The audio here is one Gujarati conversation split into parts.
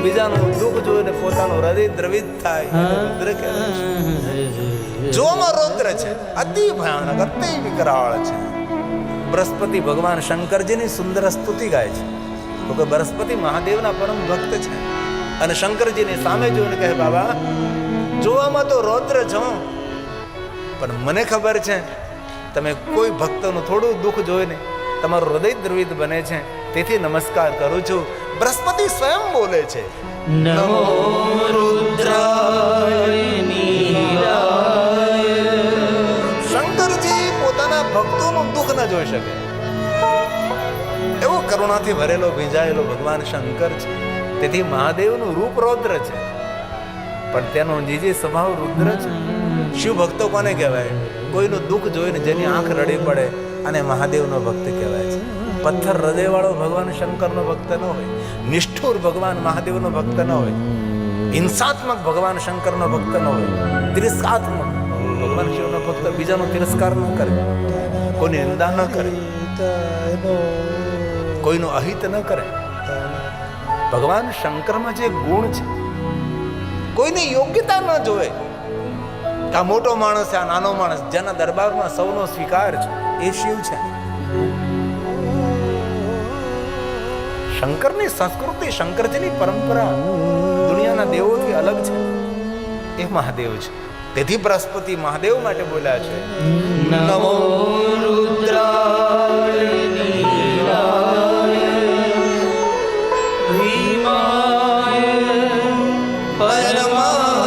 બીજાનું દુઃખ જોઈને પોતાનું હૃદય દ્રવિત થાય રુદ્ર કહેવાય. જોમાં રૌદ્ર છે, અતિ ભયાનક, અતિ વિકરાળ છે. બૃહસ્પતિ ભગવાન શંકરજીની સુંદર સ્તુતિ ગાય છે. તો કે બૃહસ્પતિ મહાદેવના પરમ ભક્ત છે અને શંકરજીની સામે જોઈને કહે, બાબા જોવામાં તો રૌદ્ર છો, પણ મને ખબર છે તમે કોઈ ભક્તનું થોડું દુઃખ જોઈને તમારું હૃદય દ્રવિત બને છે, તેથી નમસ્કાર કરું છું. બૃહસ્પતિ સ્વયં બોલે છે, નમો રુદ્રાય નીરાય. શંકરજી પોતાના ભક્તોનું દુઃખ ન જોઈ શકે એવો કરુણાથી ભરેલો ભીંજાયેલો ભગવાન શંકર છે. તેથી મહાદેવનું રૂપ રૌદ્ર છે, પણ તેનો નિજી સ્વભાવ રુદ્ર છે. શિવ ભક્તો કોને કહેવાય? કોઈનું દુઃખ જોઈને જેની આંખ રડી પડે અને મહાદેવનો ભક્ત કહેવાય છે. પથ્થર હૃદયવાળો ભગવાન શંકરનો ભક્ત ન હોય, નિષ્ઠુર ભગવાન મહાદેવનો ભક્ત ન હોય, હિંસાત્મક ભગવાન શંકરનો ભક્ત ન હોય, તિરસ્કાત્મક ભગવાન શિવનો ભક્ત બીજાનો તિરસ્કાર ન કરે, કોઈની નિંદા ન કરે, કોઈનું અહિત ન કરે. ભગવાન શંકરમાં જે ગુણ છે, કોઈની યોગ્યતા ન જોવે કે આ મોટો માણસ છે, આ નાનો માણસ, જેના દરબારમાં સૌનો સ્વીકાર છે એ શિવ છે. શંકરની સંસ્કૃતિ, શંકરજીની પરંપરા દુનિયાના દેવોથી અલગ છે, એ મહાદેવ છે. તેથી બૃહસ્પતિ મહાદેવ માટે બોલ્યા છે, નમો રુદ્રાય નીરાય ભીમાય પરમાત્મને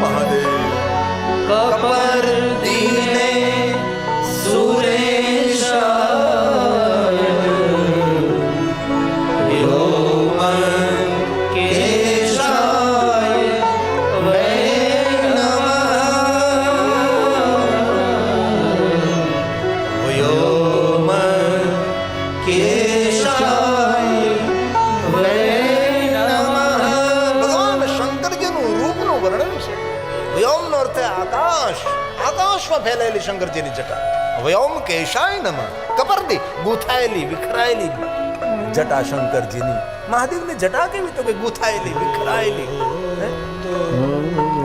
મહાદેવ કપર્દિને સુરેશાય વ્યોમકેશાય વૈ નમઃ. વ્યોમકેશાય વૈ નમઃ. ભગવાન શંકરજીનું રૂપનું વર્ણન છે. વ્યોમનો અર્થ આકાશ, આકાશમાં ફેલાયેલી શંકરજીની જટા. વ્યોમ કેશાય નમઃ. કપર્દી, ગૂંથાયેલી, વિખરાયેલી જટા શંકરજીની. મહાદેવની જટા કેવી? તો કે ગૂંથાયેલી, વિખરાયેલી.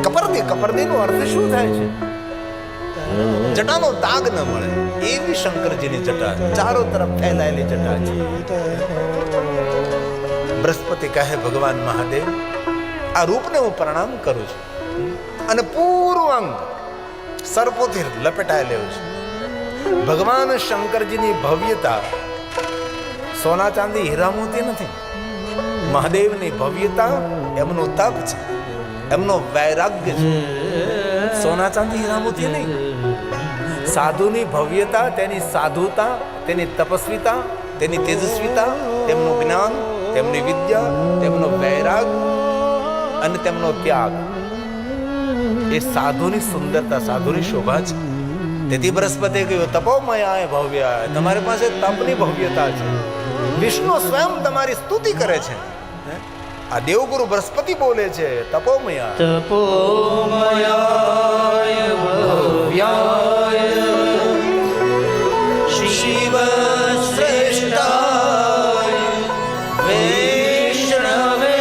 કપર્દી, કપર્દીનો અર્થ શું થાય છે? જટાનો દાગ ન મળે એવી શંકરજીની જટા, ચારો તરફ ફેલાયેલી જટા છે. બૃહસ્પતિ કહે, ભગવાન મહાદેવ, આ રૂપને હું પ્રણામ કરું છું અને પૂર્વાંગ સર્પોથી લપેટાયેલો છે. ભગવાન શંકરજીની ભવ્યતા સોના ચાંદી હીરા મોતી નથી. મહાદેવની ભવ્યતા એમનું તપ છે, એમનો વૈરાગ્ય છે. સોના ચાંદી હીરા મોતી નહીં. સાધુની ભવ્યતા, તેની સાધુતા, તેની તપસ્વીતા, તેની તેજસ્વીતા, તેમનું જ્ઞાન, તેમની વિદ્યા, તેમનો વૈરાગ અને તેમનો ત્યાગ, એ સાધુની સુંદરતા, સાધુની શોભા છે. તેથી બૃહસ્પતિએ કહ્યું, તપોમયાય ભવ્યાય, તમારી પાસે તપની ભવ્યતા છે. વિષ્ણુ સ્વયં તમારી સ્તુતિ કરે છે. આ દેવગુરુ બૃહસ્પતિ બોલે છે, તપોમયા. તપોમયાય ભવ્યાય શિવ શ્રેષ્ઠાય વૈષ્ણવે.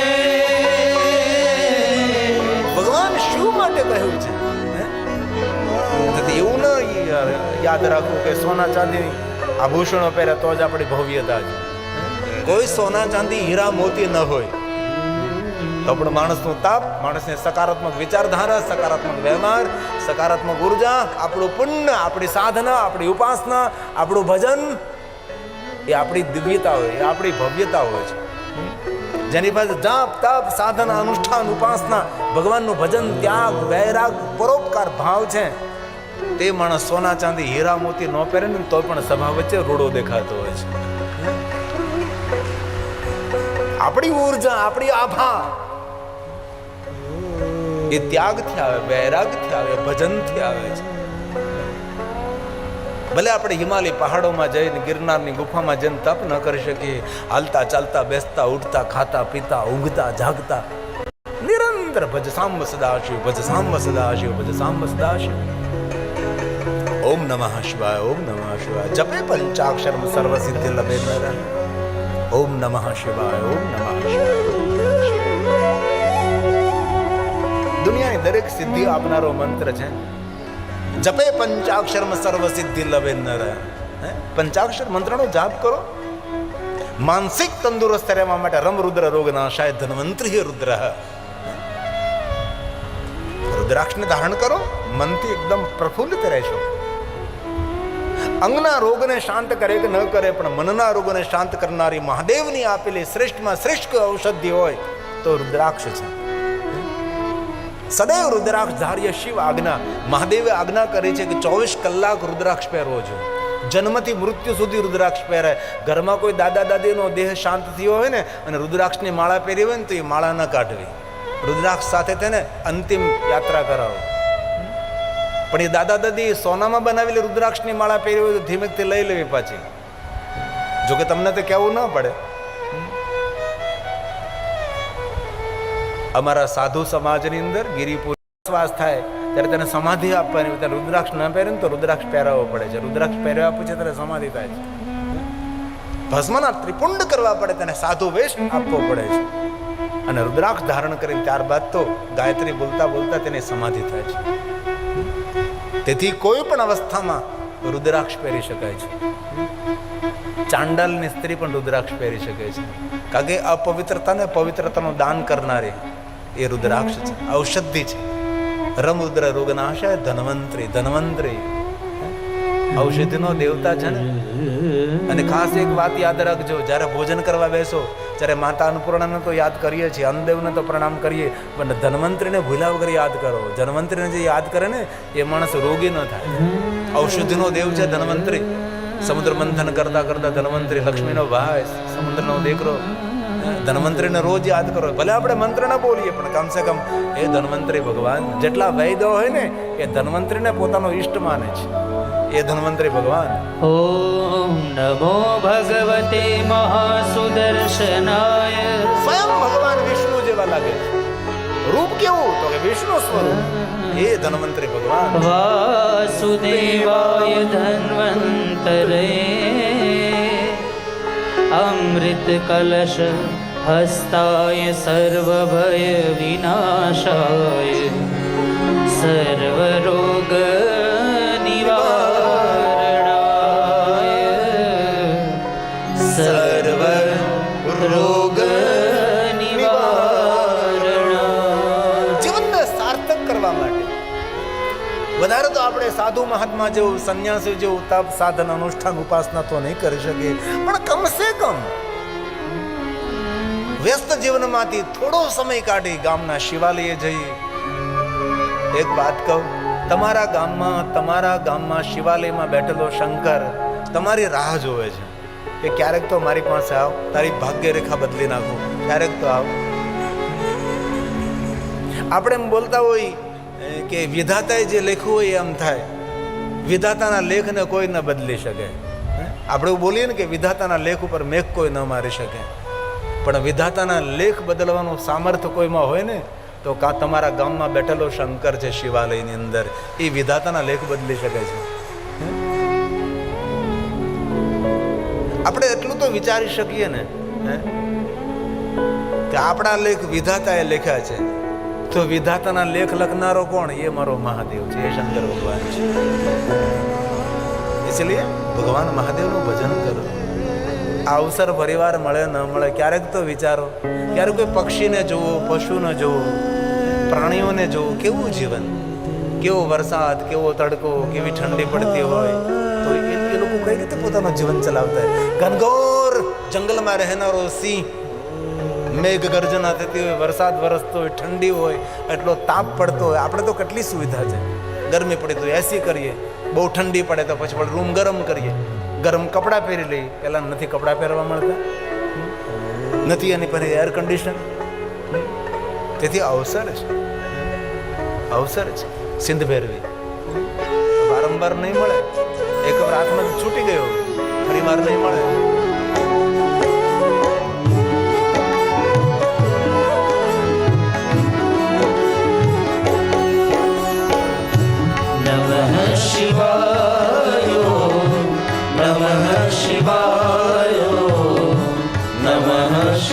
ભગવાન શિવ માટે કહ્યું છે. એવું ન યાદ રાખવું કે સોના ચાંદી આભૂષણો પહેરે તો જ આપણી ભવ્યતા છે. કોઈ સોના ચાંદી હીરા મોતી ન હોય તો પણ માણસનું તાપ, માણસને સકારાત્મક વિચારધારા, સકારાત્મક વ્યવહાર, સકારાત્મક ઉર્જા, આપણું પુણ્ય, આપણી સાધના, આપણી ઉપાસના, આપણું ભજન, એ આપણી દિવ્યતા હોય, એ આપણી ભવ્યતા હોય છે. જેની પાસે જાપ, તપ, સાધના, અનુષ્ઠાન, ઉપાસના, ભગવાનનું ભજન, ત્યાગ, વૈરાગ, પરોપકાર ભાવ છે, તે માણસ સોના ચાંદી હીરા મોતી ન પહેરે ને તો પણ સભા વચ્ચે રૂડો દેખાતો હોય છે. આપણી ઉર્જા, આપણી આભા એ ત્યાગથી આવે, વૈરાગથી આવે, ભજનથી આવે છે. ભલે આપણે હિમાલય પહાડોમાં જઈને ગિરનારની ગુફામાં જઈને તપ ન કરી શકીએ, હાલતા ચાલતા, બેસતા, ઉઠતા, ખાતા, પીતા, ઊંઘતા, જાગતા નિરંતર ભજ સાંબ સદાશિવ, ભજ સાંબ સદાશિવ, ભજ સાંબ સદાશિવ. ઓમ નમઃ શિવાય, ઓમ નમઃ શિવાય. જપે પંચાક્ષર સર્વ સિદ્ધિ લભે. ઓમ નમઃ શિવાય, ઓમ નમઃ શિવાય. દુનિયાની દરેક સિદ્ધિ આપનારો મંત્ર છે. જપે પંચાક્ષરમાં સર્વ સિદ્ધિ લવે નર. પંચાક્ષર મંત્રનો જાપ કરો. માનસિક તંદુરસ્ત રહેવા માટે રમ રુદ્ર રોગ નાશાય ધન્વંતરી રુદ્ર. રુદ્રાક્ષને ધારણ કરો, મનથી એકદમ પ્રફુલ્લિત રહેશો. અંગના રોગને શાંત કરે કે ન કરે, પણ મનના રોગને શાંત કરનારી મહાદેવની આપેલી શ્રેષ્ઠમાં શ્રેષ્ઠ ઔષધિ હોય તો રુદ્રાક્ષ છે. સદૈવ રુદ્રાક્ષ ધાર્ય શિવ આજ્ઞા. મહાદેવે આજ્ઞા કરી છે કે 24 કલાક રુદ્રાક્ષ પહેરવો જોઈએ. જન્મથી મૃત્યુ સુધી રુદ્રાક્ષ પહેરે. ઘરમાં કોઈ દાદા દાદીનો દેહ શાંત થયો હોય ને અને રુદ્રાક્ષની માળા પહેરી હોય ને તો એ માળા ન કાઢવી. રુદ્રાક્ષ સાથે તેને અંતિમ યાત્રા કરાવો. પણ એ દાદા દાદી સોનામાં બનાવેલી રુદ્રાક્ષની માળા પહેરી હોય તો ધીમેકથી લઈ લેવી પાછી. જોકે તમને તો કહેવું ન પડે. અમારા સાધુ સમાજની અંદર ગિરિપુર શ્વાસ થાય ત્યારે તેને સમાધિ આપવાની હોય. ત્યારે રુદ્રાક્ષ ન પહેરે ને તો રુદ્રાક્ષ પહેરાવવો પડે છે. રુદ્રાક્ષ પહેર્યા પછી ત્યારે સમાધિ થાય છે. ભસ્મના ત્રિપુંડ કરવા પડે, તેને સાધુ વેશ આપવો પડે છે. અને રુદ્રાક્ષ ધારણ કરીને ત્યારબાદ તો ગાયત્રી બોલતા બોલતા તેની સમાધિ થાય છે. તેથી કોઈ પણ અવસ્થામાં રુદ્રાક્ષ પહેરી શકાય છે. ચાંડાલની સ્ત્રી પણ રુદ્રાક્ષ પહેરી શકે છે. કારણ કે અપવિત્રતાને પવિત્રતાનું દાન કરનારી એ રુદ્રાક્ષ છે, ઔષધિ છે. રમરુદ્ર રોગનાશાય ધન્વંતરી. ધન્વંતરી ઔષધિનો દેવતા છે ને. અને ખાસ એક વાત યાદ રાખજો, જ્યારે ભોજન કરવા બેસો ત્યારે માતા અન્નપૂર્ણાને તો યાદ કરીએ છીએ, અન્નદેવને તો પ્રણામ કરીએ, પણ ધન્વંતરીને ભૂલ્યા વગર યાદ કરો. ધન્વંતરીને જે યાદ કરે ને એ માણસ રોગી ન થાય. ઔષધિનો દેવ છે ધન્વંતરી. સમુદ્ર મંથન કરતા કરતા ધન્વંતરી, લક્ષ્મીનો ભાઈ, સમુદ્રનો દીકરો, ધન્વંતરીને રોજ યાદ કરો. ભલે આપણે મંત્ર ન બોલીએ પણ કમસે કમ એ ધન્વંતરી ભગવાન. જેટલા વૈદો હોય ને એ ધન્વંતરીને પોતાનો ઈષ્ટ માને છે. એ ધન્વંતરી ભગવાન. ઓમ નમો ભગવતે મહાસુદર્શનાય. સ્વયં ભગવાન વિષ્ણુ જેવા લાગે છે. રૂપ કેવું? તો કે વિષ્ણુ સ્વરૂપ. એ ધન્વંતરી ભગવાન. વાસુદેવાય ધન્વંતરે અમૃત કલશ હસ્તાય સર્વભય વિનાશાય સર્વરોગ નિવારણાય સર્વ રોગ નિવારણાય. જીવનને સાર્થક કરવા માટે વધારે તો આપણે સાધુ મહાત્મા જેવું, સંન્યાસી જેવું તપ સાધન અનુષ્ઠાન ઉપાસના તો નહીં કરી શકીએ, પણ કમસે કમ વ્યસ્ત જીવનમાંથી થોડો સમય કાઢી ગામના શિવાલયે જઈ. એક વાત કહું, તમારા ગામમાં શિવાલયમાં બેઠેલો શંકર તમારી રાહ જોવે છે કે ક્યારેક તો મારી પાસે આવ, તારી ભાગ્ય રેખા બદલી નાખું, ક્યારેક તો આવ. આપણે એમ બોલતા હોય કે વિધાતાએ જે લખ્યું હોય એમ થાય. વિધાતાના લેખને કોઈ ન બદલી શકે. આપણે એવું બોલીએ ને કે વિધાતાના લેખ ઉપર મેઘ કોઈ ન મારી શકે, પણ વિધાતાના લેખ બદલવાનું સામર્થ્ય કોઈમાં હોય ને તો કાં તમારા ગામમાં બેઠેલો શંકર છે શિવાલયની અંદર, એ વિધાતાના લેખ બદલી શકે છે. આપણે એટલું તો વિચારી શકીએ ને કે આપણા લેખ વિધાતાએ લખ્યા છે, તો વિધાતાના લેખ લખનારો કોણ? એ મારો મહાદેવ છે, એ શંકર ભગવાન છે. इसलिए ભગવાન મહાદેવનું ભજન કરો. આ અવસર પરિવાર મળે ન મળે ક્યારેક તો વિચારો. ક્યારેક કોઈ પક્ષીને જોવો, પશુને જોવો, પ્રાણીઓને જોવો, કેવું જીવન, કેવો વરસાદ, કેવો તડકો, કેવી ઠંડી પડતી હોય તો એ લોકો કઈ રીતે પોતાનું જીવન ચલાવતા હોય. ઘનઘોર જંગલમાં રહેનારો સિંહ, મેઘ ગર્જના થતી હોય, વરસાદ વરસતો હોય, ઠંડી હોય, એટલો તાપ પડતો હોય. આપણે તો કેટલી સુવિધા છે. ગરમી પડે તો એસી કરીએ, બહુ ઠંડી પડે તો પછી રૂમ ગરમ કરીએ, ગરમ કપડાં પહેરી લઈએ. પહેલાં નથી કપડાં પહેરવા મળતા, નથી એની પર એર કન્ડિશન. તેથી અવસર છે, અવસર છે સિંધ ભેરવી. વારંવાર નહીં મળે. એક વાર હાથમાં છૂટી ગયો, ફરી વાર નહીં મળે. નમઃ શિવાય, નમઃ શિવાય, નમઃ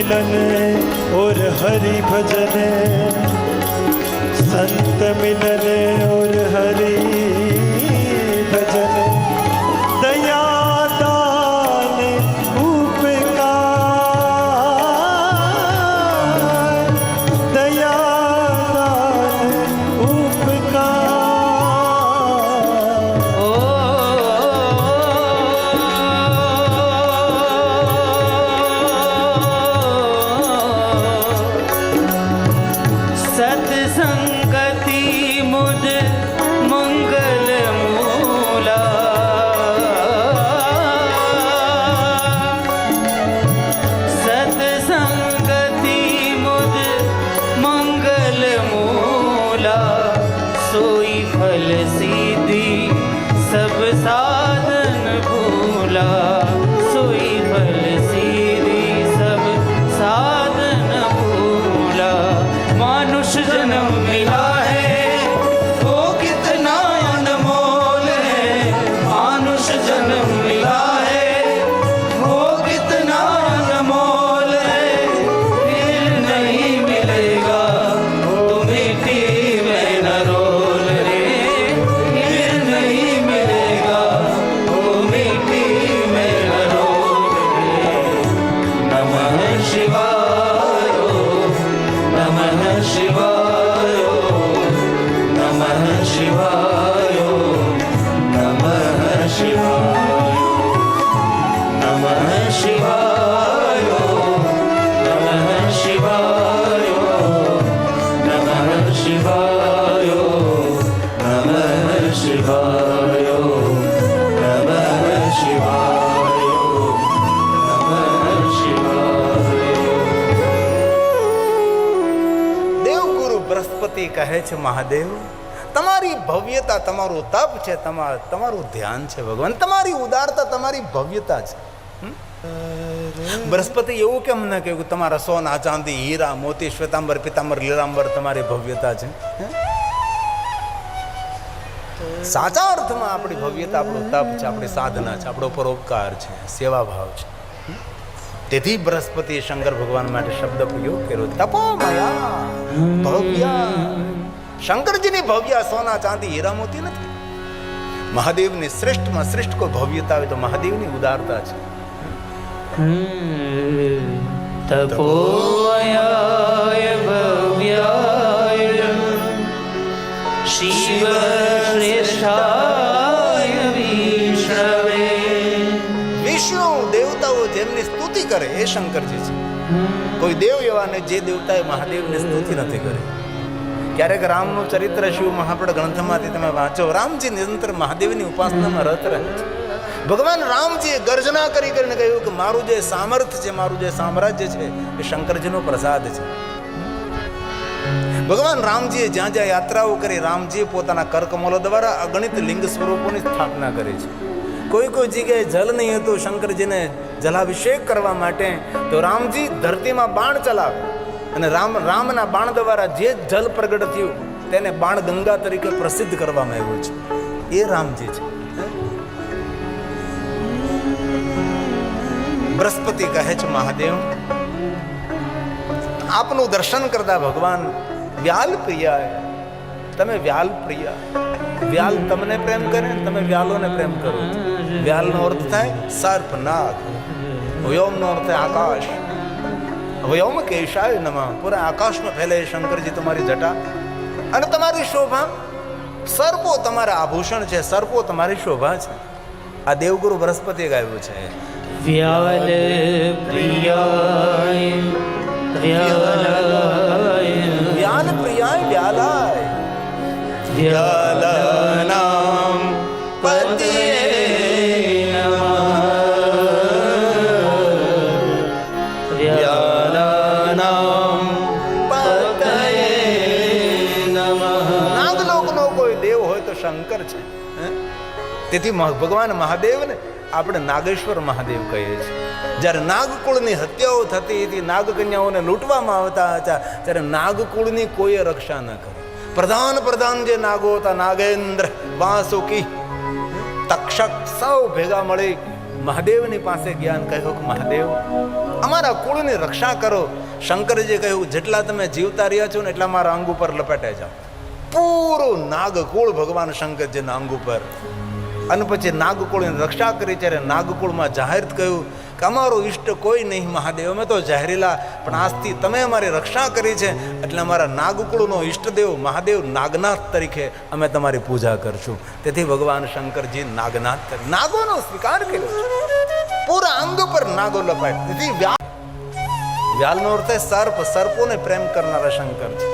मिलन और हरि भजन, संत मिलन और हरि भजन, दया दान उपकार, दया दान उपकार। ओ सत्संगति मुद मंगल मूला, सत्संगति मुद मंगल मूला, सोई फल सीधी सब साधन भूला, सोई फल सीधी सब साधन भूला। मानुष जन्म मिला है वो कितना अनमोल है, मानुष जन्म मिला है वो कितना अनमोल है, फिर नहीं मिलेगा तो मिट्टी में न रोल रे, फिर नहीं मिलेगा तो मिट्टी में न रोल रे। नमः शिवाय, नमः शिवाय, नमः शिवाय, नमः शिवाय, नमः शिवाय, नमः शिवाय, नमः शिवाय, नमः शिवाय, नमः शिवाय, नमः शिवाय। દેવગુરુ બૃહસ્પતિ કહે છે મહાદેવ, તમારી ભવ્યતા, તમારું તપ છે, તમારું ધ્યાન છે ભગવાન, તમારી ઉદારતા, તમારી ભવ્યતા છે. બૃહસ્પતિ એવું કેમ ન કહ્યું કે તમારા સોના ચાંદી હીરા મોતી શ્વેતાંબર પિતાંબર લીલાંબર તમારી ભવ્યતા છે? સાચા અર્થમાં આપણી ભવ્યતા આપણું તપ છે, આપણી સાધના છે, આપણો પરોપકાર છે, સેવા ભાવ છે. તેથી બૃહસ્પતિએ શંકર ભગવાન માટે શબ્દ પ્રયોગ કર્યો, તપોમયા ભવ્ય. શંકરજીની ભવ્ય સોના ચાંદી હીરા મોતી નથી. મહાદેવની શ્રેષ્ઠમાં શ્રેષ્ઠ કોઈ ભવ્યતા હોય તો મહાદેવની ઉદારતા છે. તપોમયાય ભવ્યાય શિવ શ્રેષ્ઠાય વિષ્ણવે. વિષ્ણુ દેવતાઓ જેમની સ્તુતિ કરે એ શંકરજી છે. કોઈ દેવ એવા ને જે દેવતાએ મહાદેવની સ્તુતિ નથી કરી. ક્યારેક રામનું ચરિત્ર શિવ મહાપડ ગ્રંથમાંથી તમે વાંચો, રામજી નિરંતર મહાદેવની ઉપાસનામાં રત રહે છે. ભગવાન રામજીએ ગર્જના કરી કરીને કહ્યું કે મારું જે સામર્થ્ય છે, મારું જે સામ્રાજ્ય છે એ શંકરજીનો પ્રસાદ છે. ભગવાન રામજીએ જ્યાં જ્યાં યાત્રાઓ કરી, રામજીએ પોતાના કરકમલો દ્વારા અગણિત લિંગ સ્વરૂપોની સ્થાપના કરી છે. કોઈ કોઈ જગ્યાએ જલ નહીં હતું શંકરજીને જલાભિષેક કરવા માટે, તો રામજી ધરતીમાં બાણ ચલાવે અને રામના બાણ દ્વારા જે જલ પ્રગટ થયું તેને બાણ ગંગા તરીકે પ્રસિદ્ધ કરવામાં આવ્યું છે. એ રામજી છે. બૃહસ્પતિ કહે છે મહાદેવ, આપનું દર્શન કરતા ભગવાન વ્યાલ પ્રિય, તમે વ્યાલ પ્રિય. વ્યાલ તમને પ્રેમ કરે, તમે વ્યાલોને પ્રેમ કરો. વ્યાલનો અર્થ થાય સર્પ, નાગ. વ્યોમનો અર્થ થાય આકાશ. વ્યોમ કેશાય નમઃ. પૂરા આકાશમાં ફેલાય શંકરજી તમારી જટા અને તમારી શોભા. સર્પો તમારા આભૂષણ છે, સર્પો તમારી શોભા છે. આ દેવગુરુ બૃહસ્પતિએ ગાયું છે. વ્યાલ પ્રિયાય વ્યાલાય, વ્યાલ પ્રિયાય વ્યાલાય, વ્યાલાનામ પતયે નમઃ, વ્યાલાનામ પતયે નમઃ. નાગલોકનો કોઈ દેવ હોય તો શંકર છે. તેથી ભગવાન મહાદેવને આપણે નાગેશ્વર મહાદેવ કહીએ છીએ. જ્યારે નાગકુળની હત્યાઓ થતી હતી, નાગકન્યાઓને લૂંટવામાં આવતા હતા, ત્યારે નાગકુળની કોઈએ રક્ષા ન કરી. પ્રધાન જે નાગો હતા, નાગેન્દ્ર, વાસુકી, તક્ષક સૌ ભેગા મળી મહાદેવની પાસે ગયા અને કહ્યું કે મહાદેવ અમારા કુળની રક્ષા કરો. શંકરજીએ કહ્યું જેટલા તમે જીવતા રહ્યા છો ને એટલા મારા અંગ ઉપર લપેટાઈ જાઓ. પૂરું નાગકુળ ભગવાન શંકરજીના અંગ ઉપર. અને પછી નાગકુળની રક્ષા કરી. ત્યારે નાગકુળમાં જાહેર કહ્યું કે અમારો ઈષ્ટ કોઈ નહીં મહાદેવ, અમે તો જાહેરેલા, પણ આજથી તમે અમારી રક્ષા કરી છે એટલે અમારા નાગકુળનો ઈષ્ટદેવ મહાદેવ નાગનાથ તરીકે અમે તમારી પૂજા કરશું. તેથી ભગવાન શંકરજી નાગનાથ નાગોનો સ્વીકાર કર્યો છે. પૂરા અંગ પર નાગો લપાય. તેથી વ્યાલનો અર્થ સર્પ, સર્પોને પ્રેમ કરનારા શંકર છે.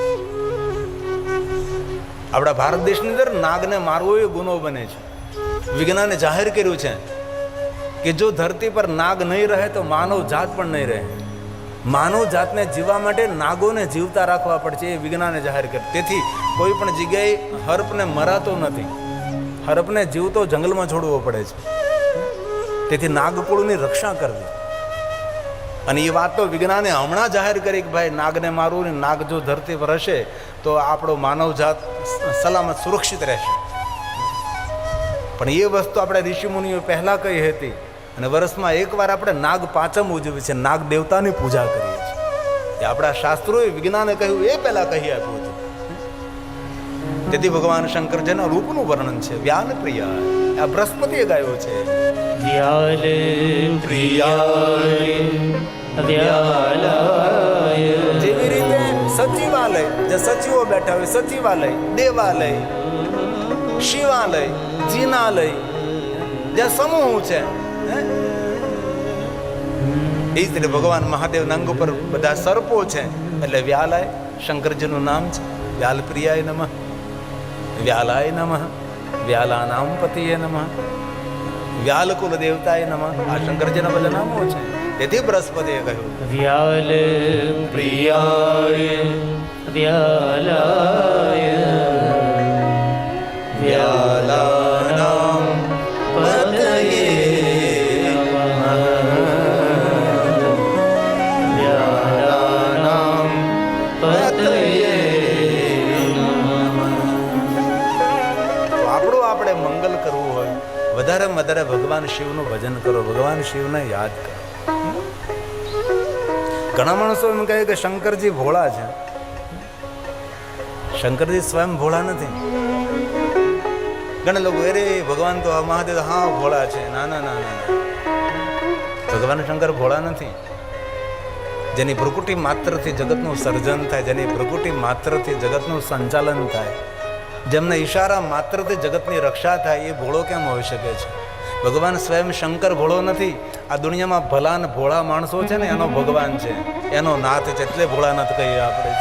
આપણા ભારત દેશની અંદર નાગને મારવો એ ગુનો બને છે. વિજ્ઞાને જાહેર કર્યું છે કે જો ધરતી પર નાગ નહીં રહે તો માનવ જાત પણ નહીં રહે. માનવ જાતને જીવવા માટે નાગોને જીવતા રાખવા પડશે, એ વિજ્ઞાને જાહેર કર્યું. તેથી કોઈ પણ જગ્યાએ હર્પને મરાતો નથી, હર્પને જીવતો જંગલમાં છોડવો પડે છે. તેથી નાગકુળની રક્ષા કરવી. અને એ વાત તો વિજ્ઞાને હમણાં જાહેર કરી કે ભાઈ નાગને મારવું ને, નાગ જો ધરતી પર હશે તો આપણો માનવ જાત સલામત સુરક્ષિત રહેશે. પણ એ વસ્તુ આપણે ઋષિમુનિઓ પહેલાં કહી હતી. અને વર્ષમાં એકવાર આપણે નાગ પાંચમ ઉજવીએ છીએ, નાગ દેવતાની પૂજા કરીએ છીએ. એ આપણા શાસ્ત્રોએ વિજ્ઞાને કહ્યું એ પહેલાં કહી આપ્યું હતું. તેથી ભગવાન શંકરજીના રૂપનું વર્ણન છે. વ્યાલ પ્રિય, આ બૃહસ્પતિએ ગાયું છે. વ્યાલ પ્રિયાય વ્યાલાય. જેવી રીતે સચિવાલય, જે સચિવો બેઠા હોય, સચિવાલય, દેવાલય, શિવાલય, જીનાલય, જે સમૂહ છે, એ જ રીતે ભગવાન મહાદેવના અંગ ઉપર બધા સર્પો છે. એટલે વ્યાલાય શંકરજીનું નામ છે. વ્યાલ પ્રિયાય નમઃ, વ્યાલાય નમઃ, વ્યાલાનામ પતિએ નમઃ, વ્યાલકુલ દેવતાય નમઃ. આ શંકરજીના બધા નામો છે. તેથી બૃહસ્પતિએ કહ્યું વ્યાલ પ્રિયાય વ્યાલાય વ્યાલાનામ પતયે નમઃ, વ્યાલાનામ પતયે નમઃ. તો આપણું આપણે મંગલ કરવું હોય, વધારેમાં વધારે ભગવાન શિવનું ભજન કરો, ભગવાન શિવને યાદ કરો. ઘણા માણસો એમ કહે કે શંકરજી ભોળા છે. શંકરજી સ્વયં ભોળા નથી. ઘણા લોકો અરે ભગવાન તો મહાદેવ હા ભોળા છે. ના ના ના ના, ભગવાન શંકર ભોળા નથી. જેની ભ્રુકુટી માત્રથી જગતનું સર્જન થાય, જેની ભ્રુકુટી માત્રથી જગતનું સંચાલન થાય, જેમને ઈશારા માત્રથી જગતની રક્ષા થાય, એ ભોળો કેમ હોઈ શકે છે? ભગવાન સ્વયં શંકર ભોળો નથી. આ દુનિયામાં ભલા ને ભોળા માણસો છે ને એનો ભગવાન છે, એનો નાથ છે. એટલે ભોળાનાથ કહીએ આપણે.